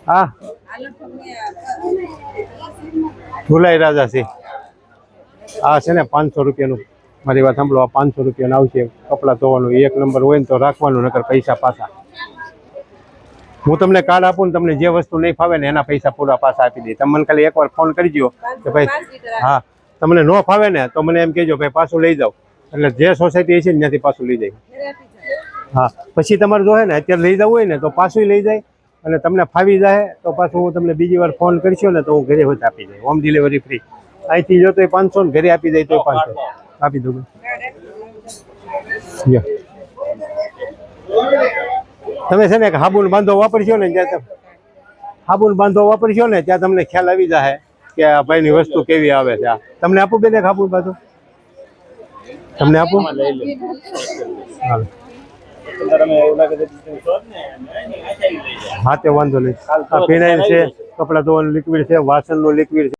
હા ભુલાઈ રાજા છે આ છે ને 500 રૂપિયાનું મારી વાત સાંભળો આ 500 રૂપિયાનું આવશે કપડાં ધોવાનું એક નંબર હોય ને તો રાખવાનું નકર પૈસા પાછા હું તમને કાર્ડ આપું ને તમને જે વસ્તુ નહીં ફાવે ને એના પૈસા પૂરા પાછા આપી દઈ તમે મને ખાલી એકવાર ફોન કરી દો કે ભાઈ હા તમને ન ફાવે ને તો મને એમ કહેજો ભાઈ પાછું લઈ જાઓ એટલે જે સોસાયટી છે ને ત્યાંથી પાછું લઈ જાય હા પછી તમારે જો ને અત્યારે લઈ જવું હોય ને તો પાછું લઈ જાય અને તમને ફાવી જાય તો પાછું હું તમને બીજી વાર ફોન કરશો ને તો હું ઘરે હોત આપી દઈ હોમ ડિલિવરી ફ્રી અહીંથી જો તો 500 ને ઘરે આપી દઈ તો 500 આપી દઉં તમે છે ને હાબુન બાંધો વાપરશો ને ત્યાં હાબુન બાંધો વાપરશો ને ત્યાં તમને ખ્યાલ આવી જાય કે આ ભાઈની વસ્તુ કેવી આવે છે તમને આપું બેન હાબુન બાંધો તમને આપું હાલો હા તે વાંધો નહીં ફિનાઇલ છે કપડાં ધોવાનું લિક્વિડ છે વાસણનું લિક્વિડ છે